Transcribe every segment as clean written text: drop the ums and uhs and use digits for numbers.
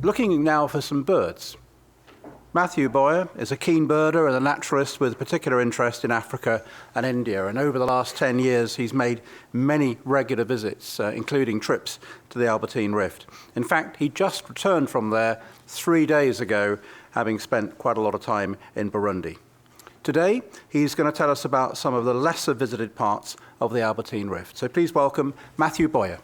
Looking now for some birds. Matthew Boyer is a keen birder and a naturalist with particular interest in Africa and India. And over the last 10 years, he's made many regular visits, including trips to the Albertine Rift. In fact, he just returned from there 3 days ago, having spent quite a lot of time in Burundi. Today, he's going to tell us about some of the lesser visited parts of the Albertine Rift. So please welcome Matthew Boyer.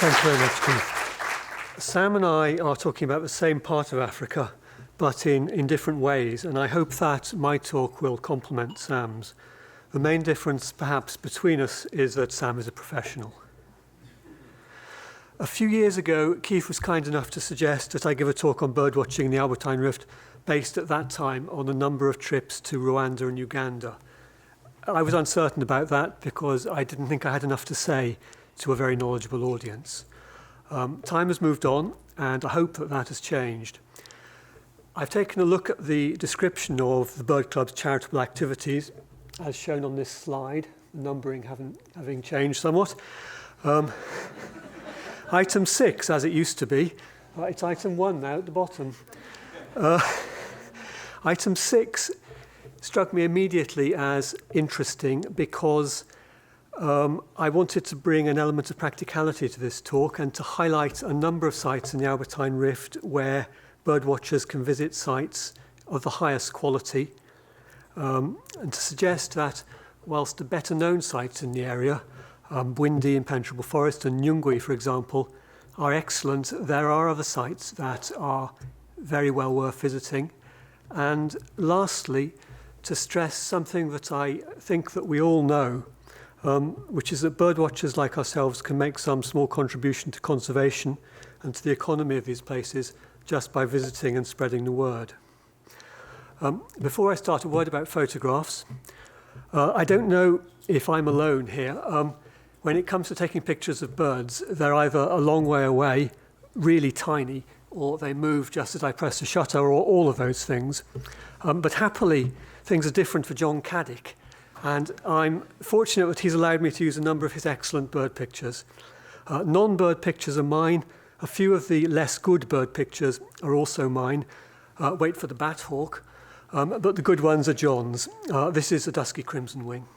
Thank you very much, Keith. Sam and I are talking about the same part of Africa, but in different ways, and I hope that my talk will complement Sam's. The main difference, perhaps, between us is that Sam is a professional. A few years ago, Keith was kind enough to suggest that I give a talk on birdwatching in the Albertine Rift, based at that time on a number of trips to Rwanda and Uganda. I was uncertain about that because I didn't think I had enough to say to a very knowledgeable audience. Time has moved on, and I hope that that has changed. I've taken a look at the description of the Bird Club's charitable activities, as shown on this slide, the numbering having changed somewhat. Item 6, as it used to be, it's item 1 now at the bottom. Item 6 struck me immediately as interesting because I wanted to bring an element of practicality to this talk and to highlight a number of sites in the Albertine Rift where birdwatchers can visit sites of the highest quality, and to suggest that whilst the better known sites in the area, Bwindi, Impenetrable Forest and Nyungwe, for example, are excellent, there are other sites that are very well worth visiting. And lastly, to stress something that I think that we all know, which is that birdwatchers like ourselves can make some small contribution to conservation and to the economy of these places just by visiting and spreading the word. Before I start, a word about photographs. I don't know if I'm alone here. When it comes to taking pictures of birds, they're either a long way away, really tiny, or they move just as I press the shutter, or all of those things. But happily, things are different for John Caddick. And I'm fortunate that he's allowed me to use a number of his excellent bird pictures. Non-bird pictures are mine. A few of the less good bird pictures are also mine. Wait for the bat hawk. But the good ones are John's. This is a dusky crimson wing.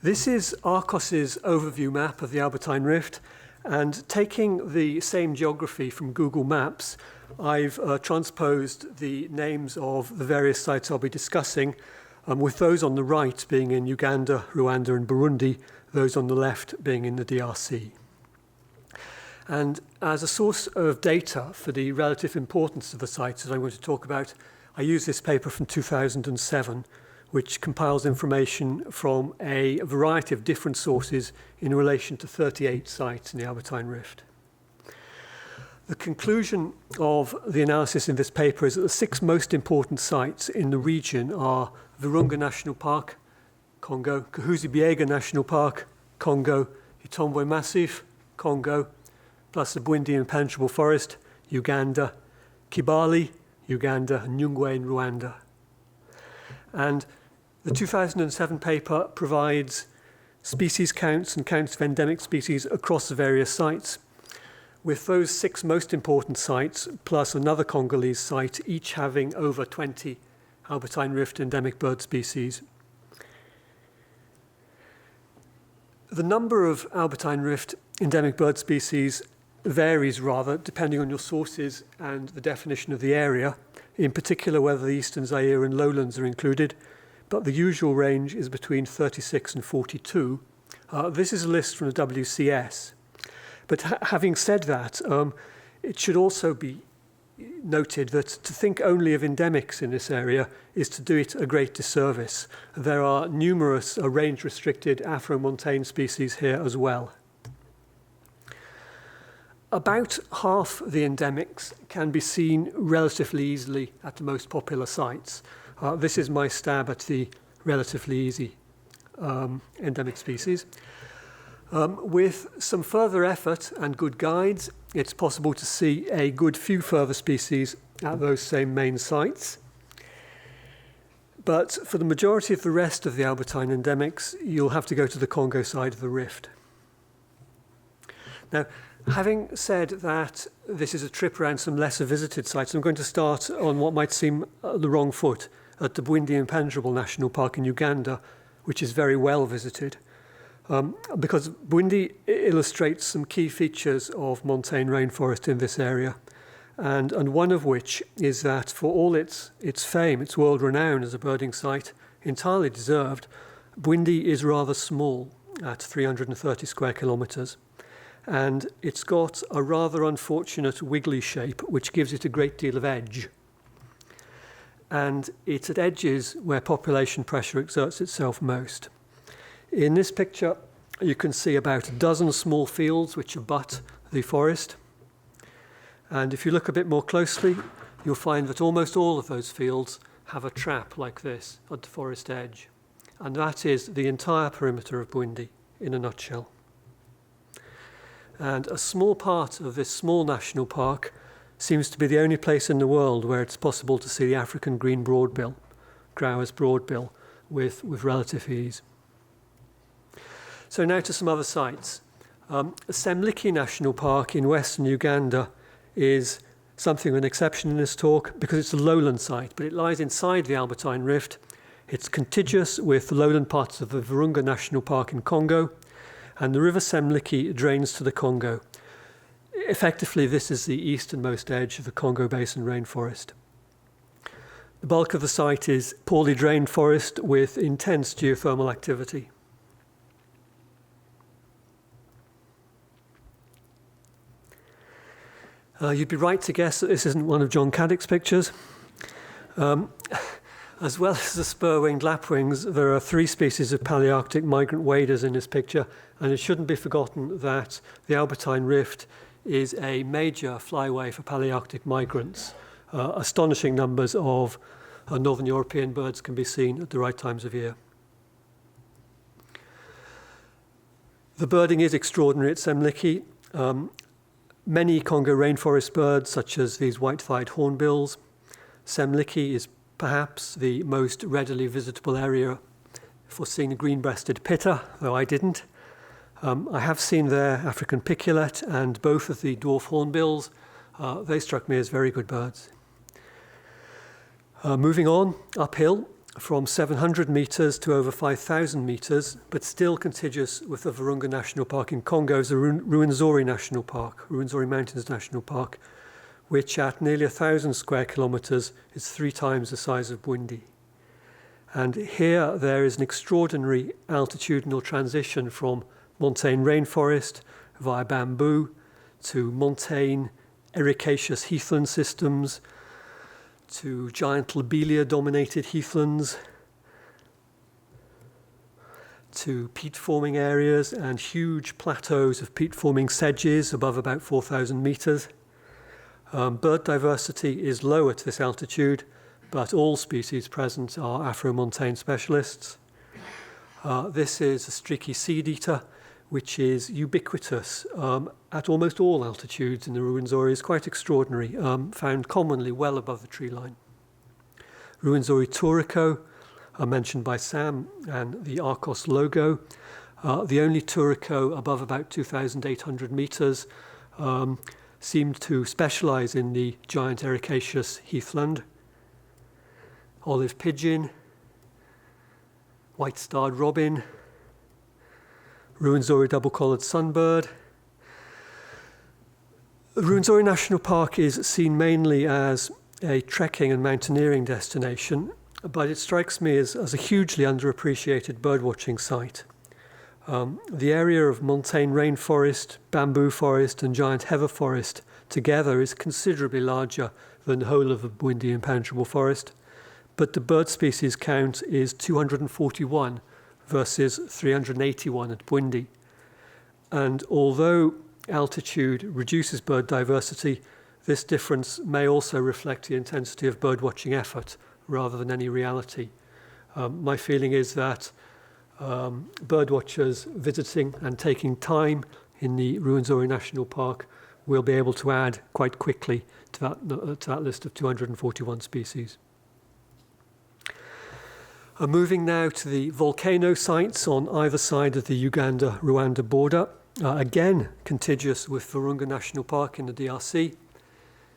This is Arcos's overview map of the Albertine Rift. And taking the same geography from Google Maps, I've transposed the names of the various sites I'll be discussing, with those on the right being in Uganda, Rwanda and Burundi, those on the left being in the DRC. And as a source of data for the relative importance of the sites that I'm going to talk about, I use this paper from 2007, which compiles information from a variety of different sources in relation to 38 sites in the Albertine Rift. The conclusion of the analysis in this paper is that the 6 most important sites in the region are Virunga National Park, Congo, Kahuzi-Biega National Park, Congo, Itombwe Massif, Congo, plus the Bwindi Impenetrable Forest, Uganda, Kibale, Uganda, and Nyungwe in Rwanda. And the 2007 paper provides species counts and counts of endemic species across the various sites, with those 6 most important sites, plus another Congolese site, each having over 20 Albertine Rift endemic bird species. The number of Albertine Rift endemic bird species varies rather, depending on your sources and the definition of the area, in particular whether the Eastern Zaire and lowlands are included, but the usual range is between 36 and 42. This is a list from the WCS. But having said that, it should also be noted that to think only of endemics in this area is to do it a great disservice. There are numerous range-restricted Afro-montane species here as well. About half the endemics can be seen relatively easily at the most popular sites. This is my stab at the relatively easy endemic species. With some further effort and good guides, it's possible to see a good few further species at those same main sites. But for the majority of the rest of the Albertine endemics, you'll have to go to the Congo side of the rift. Now, having said that this is a trip around some lesser visited sites, I'm going to start on what might seem the wrong foot at the Bwindi Impenetrable National Park in Uganda, which is very well visited. Because Bwindi illustrates some key features of montane rainforest in this area, and one of which is that for all its fame, its world renown as a birding site, entirely deserved, Bwindi is rather small at 330 square kilometres, and it's got a rather unfortunate wiggly shape which gives it a great deal of edge. And it's at edges where population pressure exerts itself most. In this picture, you can see about a dozen small fields which abut the forest. And if you look a bit more closely, you'll find that almost all of those fields have a trap like this at the forest edge. And that is the entire perimeter of Bwindi in a nutshell. And a small part of this small national park seems to be the only place in the world where it's possible to see the African green broadbill, Grauer's broadbill, with relative ease. So now to some other sites. Semliki National Park in western Uganda is something of an exception in this talk because it's a lowland site, but it lies inside the Albertine Rift. It's contiguous with the lowland parts of the Virunga National Park in Congo, and the river Semliki drains to the Congo. Effectively, this is the easternmost edge of the Congo Basin rainforest. The bulk of the site is poorly drained forest with intense geothermal activity. You'd be right to guess that this isn't one of John Caddick's pictures. As well as the spur-winged lapwings, there are 3 species of Palearctic migrant waders in this picture, and it shouldn't be forgotten that the Albertine Rift is a major flyway for Palearctic migrants. Astonishing numbers of northern European birds can be seen at the right times of year. The birding is extraordinary at Semliki. Many Congo rainforest birds, such as these white-thighed hornbills. Semliki is perhaps the most readily visitable area for seeing the green-breasted pitta, though I didn't. I have seen their African piculet and both of the dwarf hornbills. They struck me as very good birds. Moving on, uphill, from 700 metres to over 5,000 metres, but still contiguous with the Virunga National Park in Congo is the Ruwenzori National Park, Ruwenzori Mountains National Park, which at nearly 1,000 square kilometres is 3 times the size of Bwindi. And here there is an extraordinary altitudinal transition from montane rainforest via bamboo to montane ericaceous heathland systems, to giant lobelia-dominated heathlands, to peat-forming areas and huge plateaus of peat-forming sedges above about 4,000 metres. Bird diversity is low at this altitude, but all species present are Afro-montane specialists. This is a streaky seed-eater, which is ubiquitous at almost all altitudes in the Ruwenzori. Is quite extraordinary, found commonly well above the tree line. Ruwenzori turico, mentioned by Sam, and the Arcos logo, the only turico above about 2,800 metres, seemed to specialise in the giant ericaceous heathland. Olive pigeon, white-starred robin, Ruwenzori double-collared sunbird. The Ruwenzori National Park is seen mainly as a trekking and mountaineering destination, but it strikes me as a hugely underappreciated birdwatching site. The area of montane rainforest, bamboo forest and giant heather forest together is considerably larger than the whole of the Bwindi Impenetrable Forest, but the bird species count is 241 versus 381 at Bwindi. And although altitude reduces bird diversity, this difference may also reflect the intensity of birdwatching effort rather than any reality. My feeling is that birdwatchers visiting and taking time in the Ruwenzori National Park will be able to add quite quickly to that list of 241 species. Moving now to the volcano sites on either side of the Uganda-Rwanda border, again contiguous with Virunga National Park in the DRC.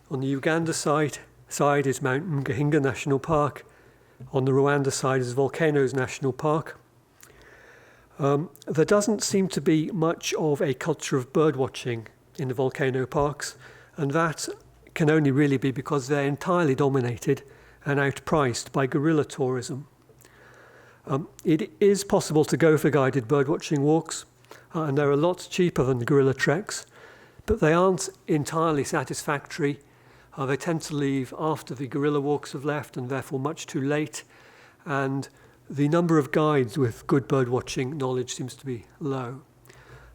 On the Uganda side is Mount Mgahinga National Park. On the Rwanda side is Volcanoes National Park. There doesn't seem to be much of a culture of bird watching in the volcano parks, and that can only really be because they're entirely dominated and outpriced by guerrilla tourism. It is possible to go for guided birdwatching walks, and they're a lot cheaper than the guerrilla treks, but they aren't entirely satisfactory. They tend to leave after the guerrilla walks have left, and therefore much too late, and the number of guides with good birdwatching knowledge seems to be low.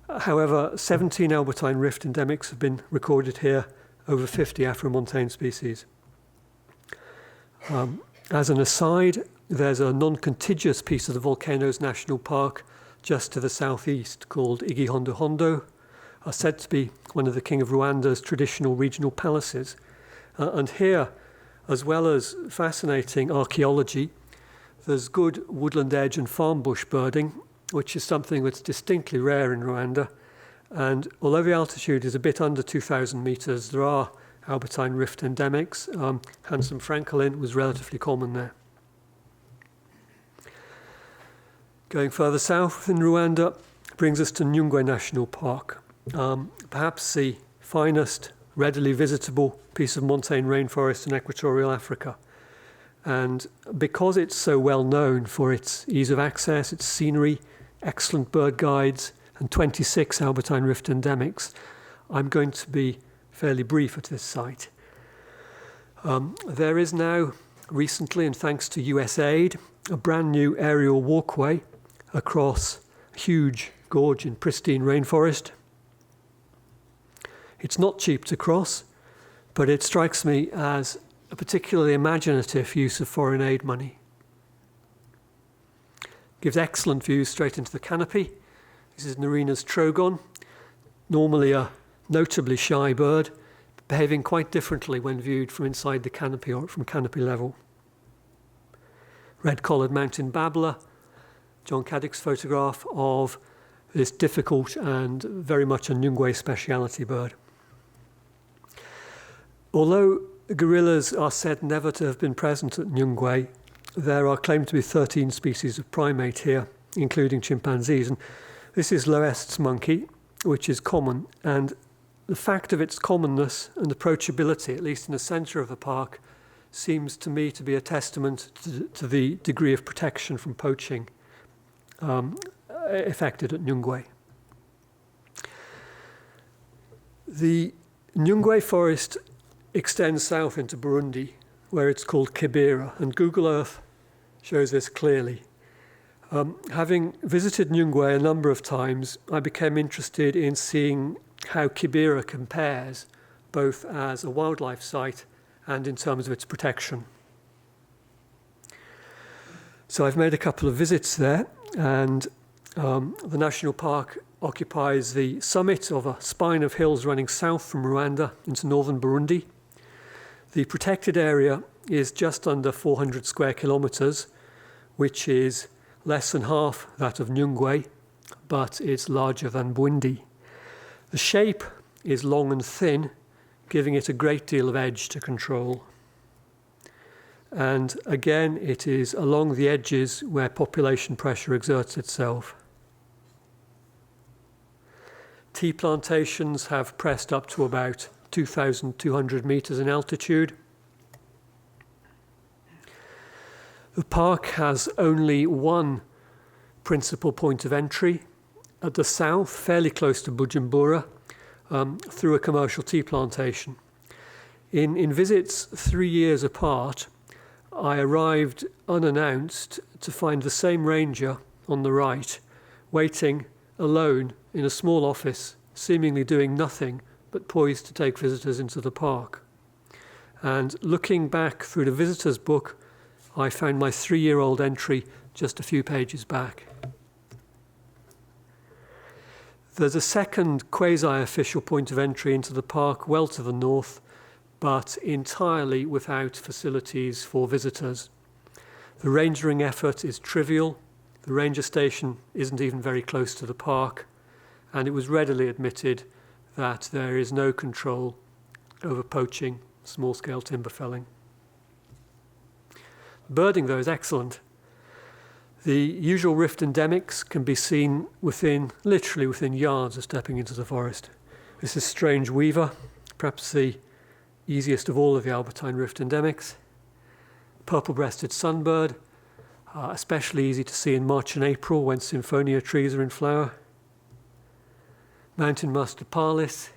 However, 17 Albertine Rift endemics have been recorded here, over 50 Afromontane species. As an aside, there's a non-contiguous piece of the Volcanoes National Park just to the southeast called Igihondohondo, said to be one of the King of Rwanda's traditional regional palaces. And here, as well as fascinating archaeology, there's good woodland edge and farm bush birding, which is something that's distinctly rare in Rwanda. And although the altitude is a bit under 2,000 meters, there are Albertine Rift endemics. Handsome francolin was relatively common there. Going further south in Rwanda brings us to Nyungwe National Park, perhaps the finest readily visitable piece of montane rainforest in equatorial Africa. And because it's so well known for its ease of access, its scenery, excellent bird guides, and 26 Albertine Rift endemics, I'm going to be fairly brief at this site. There is now, recently, and thanks to US aid, a brand new aerial walkway across a huge gorge in pristine rainforest. It's not cheap to cross, but it strikes me as a particularly imaginative use of foreign aid money. Gives excellent views straight into the canopy. This is Narina's trogon, normally a notably shy bird, behaving quite differently when viewed from inside the canopy or from canopy level. Red-collared mountain babbler, John Caddick's photograph of this difficult and very much a Nyungwe speciality bird. Although gorillas are said never to have been present at Nyungwe, there are claimed to be 13 species of primate here, including chimpanzees. And this is Loest's monkey, which is common. And the fact of its commonness and approachability, at least in the centre of the park, seems to me to be a testament to the degree of protection from poaching effected at Nyungwe. The Nyungwe forest extends south into Burundi, where it's called Kibera, and Google Earth shows this clearly. Having visited Nyungwe a number of times, I became interested in seeing how Kibera compares, both as a wildlife site and in terms of its protection. So I've made a couple of visits there, and the national park occupies the summit of a spine of hills running south from Rwanda into northern Burundi. The protected area is just under 400 square kilometers, which is less than half that of Nyungwe, but it's larger than Bwindi. The shape is long and thin, giving it a great deal of edge to control. And again, it is along the edges where population pressure exerts itself. Tea plantations have pressed up to about 2,200 meters in altitude. The park has only one principal point of entry at the south, fairly close to Bujumbura, through a commercial tea plantation. In visits 3 years apart, I arrived unannounced to find the same ranger on the right, waiting alone in a small office, seemingly doing nothing but poised to take visitors into the park. And looking back through the visitor's book, I found my 3-year-old entry just a few pages back. There's a second quasi-official point of entry into the park well to the north, but entirely without facilities for visitors. The rangering effort is trivial. The ranger station isn't even very close to the park, and it was readily admitted that there is no control over poaching, small-scale timber felling. Birding, though, is excellent. The usual rift endemics can be seen literally within yards of stepping into the forest. This is strange weaver, perhaps the easiest of all of the Albertine rift endemics. Purple-breasted sunbird, especially easy to see in March and April when symphonia trees are in flower. Mountain mustard parlis,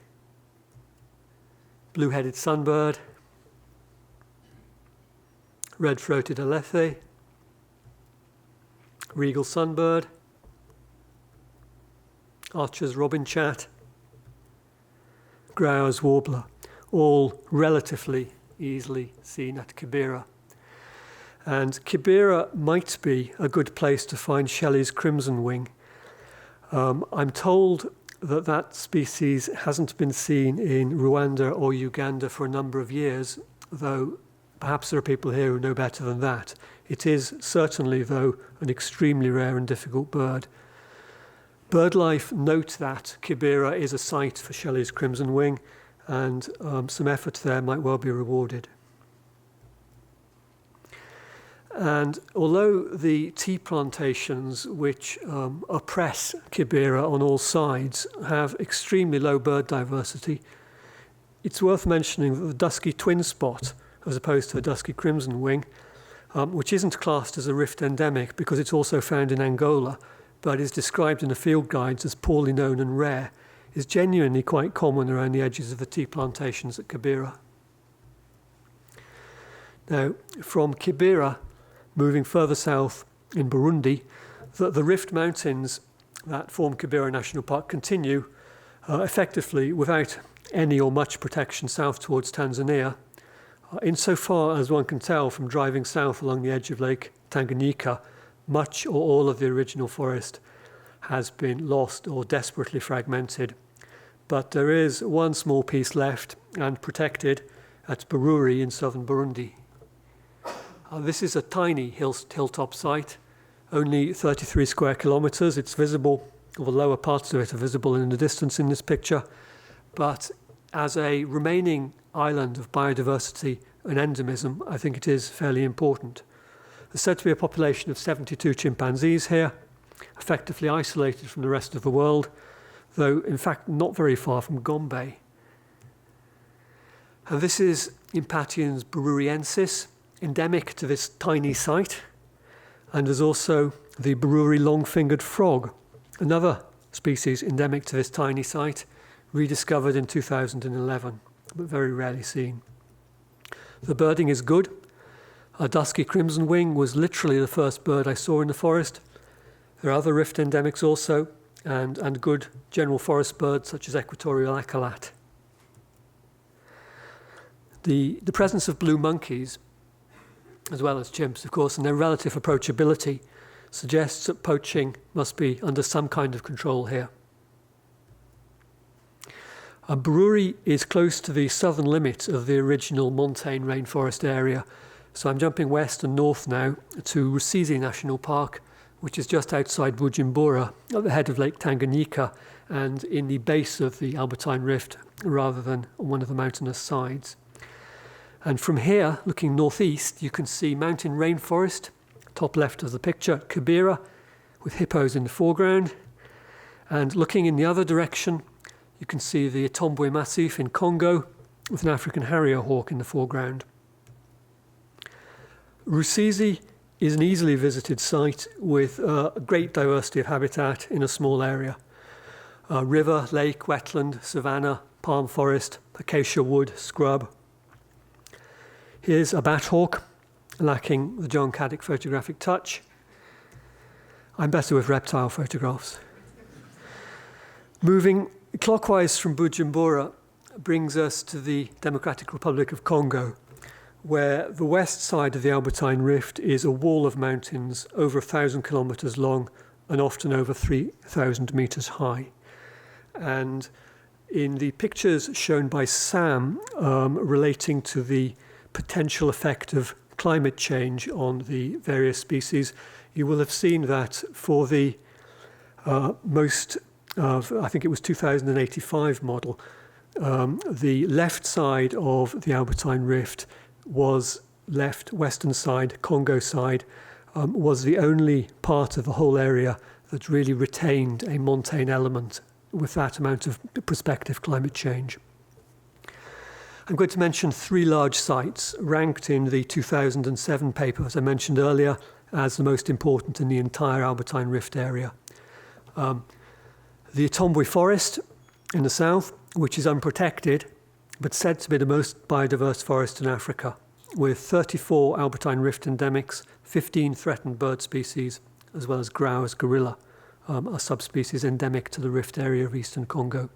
blue-headed sunbird, red-throated alethe, regal sunbird, Archer's robin chat, Grau's warbler, all relatively easily seen at Kibera. And Kibera might be a good place to find Shelley's crimson wing. I'm told that species hasn't been seen in Rwanda or Uganda for a number of years, though perhaps there are people here who know better than that. It is certainly, though, an extremely rare and difficult bird. BirdLife note that Kibera is a site for Shelley's crimson wing, and some effort there might well be rewarded. And although the tea plantations which oppress Kibera on all sides have extremely low bird diversity, it's worth mentioning that the dusky twin spot, as opposed to the dusky crimson wing, which isn't classed as a rift endemic because it's also found in Angola, but is described in the field guides as poorly known and rare, is genuinely quite common around the edges of the tea plantations at Kibera. Now, from Kibera, moving further south in Burundi, the Rift Mountains that form Kibera National Park continue effectively without any or much protection south towards Tanzania, insofar as one can tell from driving south along the edge of Lake Tanganyika, much or all of the original forest has been lost or desperately fragmented. But there is one small piece left and protected at Bururi in southern Burundi. This is a tiny hilltop site, only 33 square kilometers. It's visible, or the lower parts of it are visible in the distance in this picture. But as a remaining island of biodiversity and endemism, I think it is fairly important. There's said to be a population of 72 chimpanzees here, effectively isolated from the rest of the world, though in fact not very far from Gombe. And this is Impatiens bururiensis, endemic to this tiny site, and there's also the Bururi long-fingered frog, another species endemic to this tiny site, rediscovered in 2011, but very rarely seen. The birding is good. A dusky crimson wing was literally the first bird I saw in the forest. There are other rift endemics also, and good general forest birds such as equatorial accolade. The presence of blue monkeys, as well as chimps, of course, and their relative approachability suggests that poaching must be under some kind of control here. Bururi is close to the southern limit of the original montane rainforest area, so I'm jumping west and north now to Rusizi National Park, which is just outside Bujumbura, at the head of Lake Tanganyika and in the base of the Albertine Rift rather than on one of the mountainous sides. And from here, looking northeast, you can see mountain rainforest, top left of the picture, Kibera, with hippos in the foreground. And looking in the other direction, you can see the Itombwe Massif in Congo, with an African harrier hawk in the foreground. Rusizi is an easily visited site with a great diversity of habitat in a small area. River, lake, wetland, savanna, palm forest, acacia wood, scrub. Here's a bat hawk, lacking the John Caddick photographic touch. I'm better with reptile photographs. Moving clockwise from Bujumbura brings us to the Democratic Republic of Congo, where the west side of the Albertine Rift is a wall of mountains over 1,000 kilometers long and often over 3,000 meters high. And in the pictures shown by Sam relating to the potential effect of climate change on the various species, you will have seen that for the I think it was 2085 model, the left side of the Albertine Rift was western side, Congo side, was the only part of the whole area that really retained a montane element with that amount of prospective climate change. I'm going to mention 3 large sites ranked in the 2007 paper, as I mentioned earlier, as the most important in the entire Albertine Rift area. The Itombwe forest in the south, which is unprotected, but said to be the most biodiverse forest in Africa, with 34 Albertine Rift endemics, 15 threatened bird species, as well as Grauer's gorilla, a subspecies endemic to the Rift area of eastern Congo.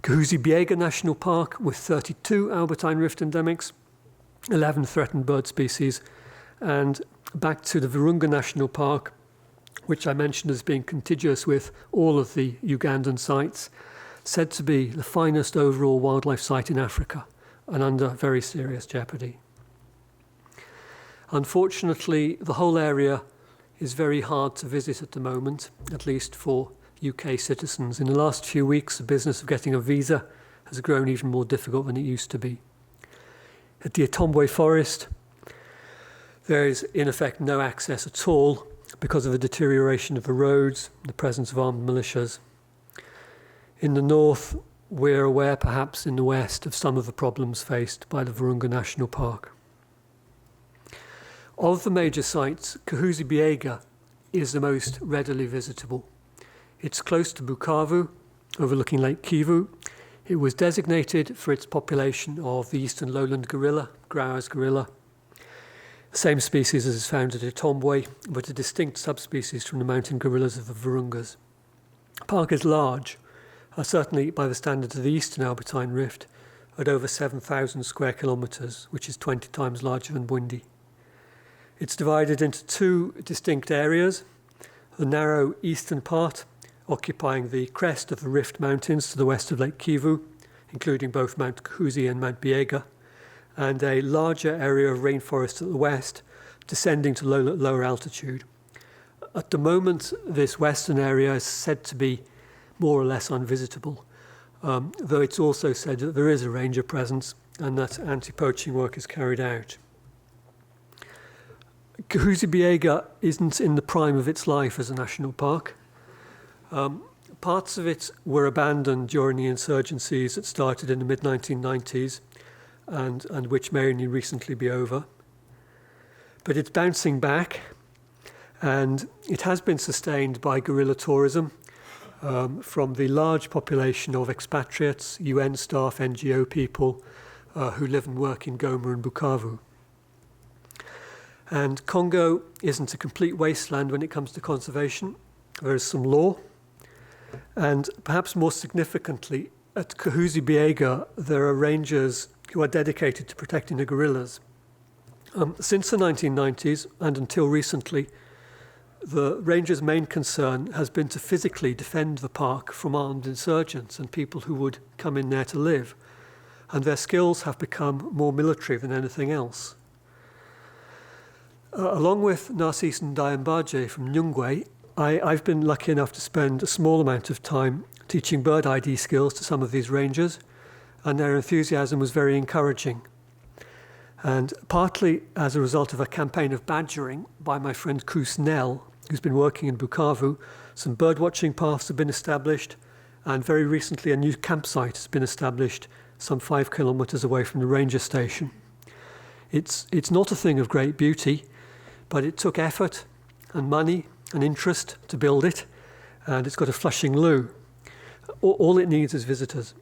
Kahuzi-Biega National Park, with 32 Albertine Rift endemics, 11 threatened bird species, and back to the Virunga National Park, which I mentioned as being contiguous with all of the Ugandan sites, said to be the finest overall wildlife site in Africa and under very serious jeopardy. Unfortunately, the whole area is very hard to visit at the moment, at least for UK citizens. In the last few weeks, the business of getting a visa has grown even more difficult than it used to be. At the Itombwe forest, there is in effect no access at all because of the deterioration of the roads, the presence of armed militias. In the north, we're aware perhaps in the west of some of the problems faced by the Virunga National Park. Of the major sites, Kahuzi-Biega is the most readily visitable. It's close to Bukavu, overlooking Lake Kivu. It was designated for its population of the eastern lowland gorilla, Grauer's gorilla. The same species as is found at Itombwe, but a distinct subspecies from the mountain gorillas of the Virungas. The park is large, certainly by the standards of the eastern Albertine Rift, at over 7,000 square kilometres, which is 20 times larger than Bwindi. It's divided into 2 distinct areas, the narrow eastern part, occupying the crest of the Rift Mountains to the west of Lake Kivu, including both Mount Kahuzi and Mount Biega, and a larger area of rainforest at the west, descending to lower altitude. At the moment, this western area is said to be more or less unvisitable, though it's also said that there is a ranger presence and that anti-poaching work is carried out. Kahuzi-Biega isn't in the prime of its life as a national park. Parts of it were abandoned during the insurgencies that started in the mid-1990s and which may only recently be over. But it's bouncing back, and it has been sustained by guerrilla tourism from the large population of expatriates, UN staff, NGO people who live and work in Goma and Bukavu. And Congo isn't a complete wasteland when it comes to conservation. There is some law, and perhaps more significantly, at Kahuzi-Biega, there are rangers who are dedicated to protecting the gorillas. Since the 1990s and until recently, the rangers' main concern has been to physically defend the park from armed insurgents and people who would come in there to live. And their skills have become more military than anything else. Along with Narcisse Ndayambaje from Nyungwe, I've been lucky enough to spend a small amount of time teaching bird ID skills to some of these rangers, and their enthusiasm was very encouraging. And partly as a result of a campaign of badgering by my friend Koos Nel, who's been working in Bukavu, some birdwatching paths have been established, and very recently a new campsite has been established some 5 kilometres away from the ranger station. It's not a thing of great beauty, but it took effort and money and interest to build it, and it's got a flushing loo. All it needs is visitors.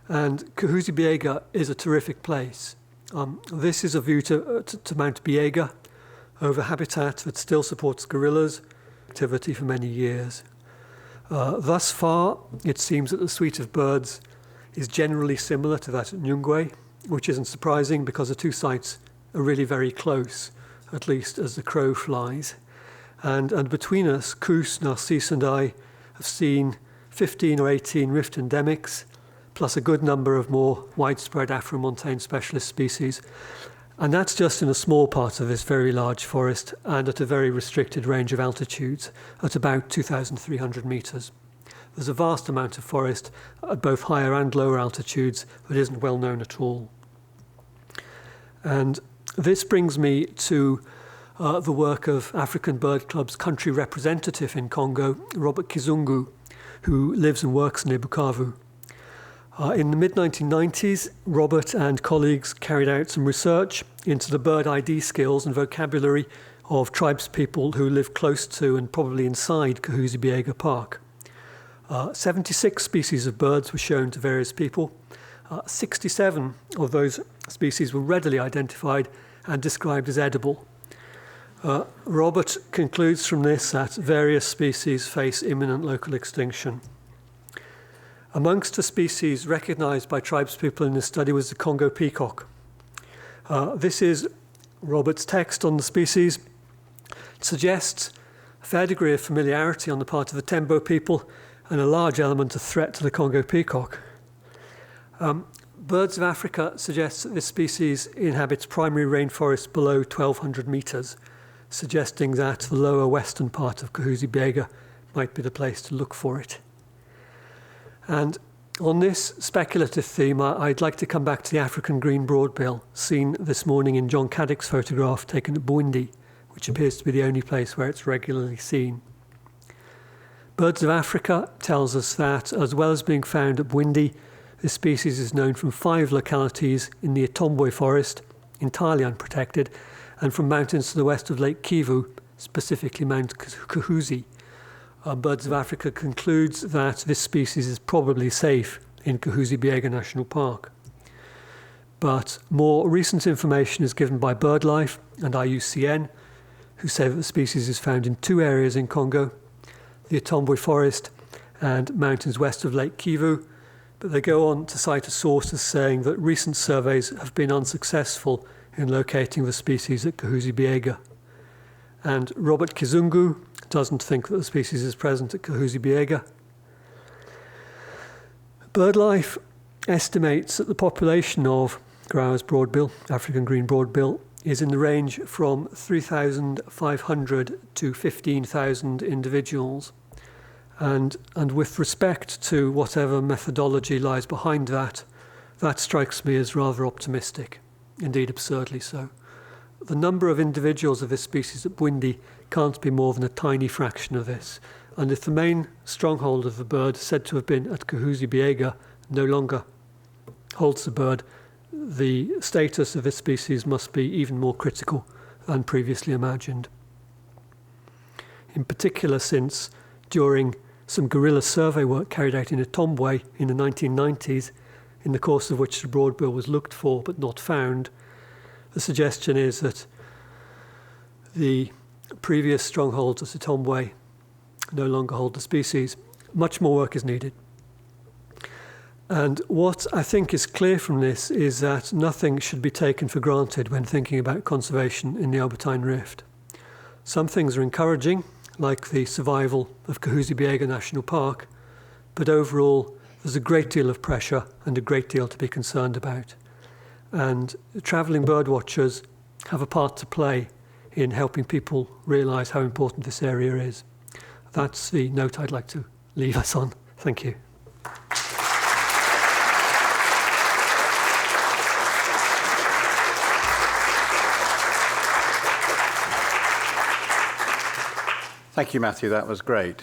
And Kahuzi-Biega is a terrific place. This is a view to Mount Biega over habitat that still supports gorillas activity for many years. Thus far, it seems that the suite of birds is generally similar to that at Nyungwe, which isn't surprising because the 2 sites are really very close, at least as the crow flies. And between us, Koos, Narcisse and I have seen 15 or 18 rift endemics, plus a good number of more widespread Afromontane specialist species. And that's just in a small part of this very large forest and at a very restricted range of altitudes at about 2,300 metres. There's a vast amount of forest at both higher and lower altitudes that isn't well known at all. And this brings me to the work of African Bird Club's country representative in Congo, Robert Kizungu, who lives and works near Bukavu. In the mid-1990s, Robert and colleagues carried out some research into the bird ID skills and vocabulary of tribespeople who live close to and probably inside Kahuzi-Biega Park. 76 species of birds were shown to various people. 67 of those species were readily identified and described as edible. Robert concludes from this that various species face imminent local extinction. Amongst the species recognised by tribespeople in this study was the Congo peacock. This is Robert's text on the species. It suggests a fair degree of familiarity on the part of the Tembo people and a large element of threat to the Congo peacock. Birds of Africa suggests that this species inhabits primary rainforests below 1,200 metres, suggesting that the lower western part of Kahuzi-Biega might be the place to look for it. And on this speculative theme, I'd like to come back to the African green broadbill, seen this morning in John Caddick's photograph taken at Bwindi, which appears to be the only place where it's regularly seen. Birds of Africa tells us that, as well as being found at Bwindi, this species is known from 5 localities in the Itombwe forest, entirely unprotected, and from mountains to the west of Lake Kivu, specifically Mount Kahuzi. Birds of Africa concludes that this species is probably safe in Kahuzi-Biega National Park. But more recent information is given by BirdLife and IUCN, who say that the species is found in 2 areas in Congo, the Itombwe forest and mountains west of Lake Kivu, but they go on to cite a source as saying that recent surveys have been unsuccessful in locating the species at Kahuzi-Biega. And Robert Kizungu doesn't think that the species is present at Kahuzi-Biega. BirdLife estimates that the population of Grauer's broadbill, African green broadbill, is in the range from 3,500 to 15,000 individuals. And with respect to whatever methodology lies behind that, that strikes me as rather optimistic, indeed absurdly so. The number of individuals of this species at Bwindi can't be more than a tiny fraction of this, and if the main stronghold of the bird, said to have been at Kahuzi-Biega, no longer holds the bird, the status of this species must be even more critical than previously imagined. In particular, since during some guerrilla survey work carried out in Itombwe in the 1990s, in the course of which the broadbill was looked for but not found, the suggestion is that the previous strongholds at Itombwe no longer hold the species. Much more work is needed. And what I think is clear from this is that nothing should be taken for granted when thinking about conservation in the Albertine Rift. Some things are encouraging, like the survival of Kahuzi-Biega National Park, but overall there's a great deal of pressure and a great deal to be concerned about. And travelling bird watchers have a part to play in helping people realise how important this area is. That's the note I'd like to leave us on. Thank you. Thank you, Matthew. That was great.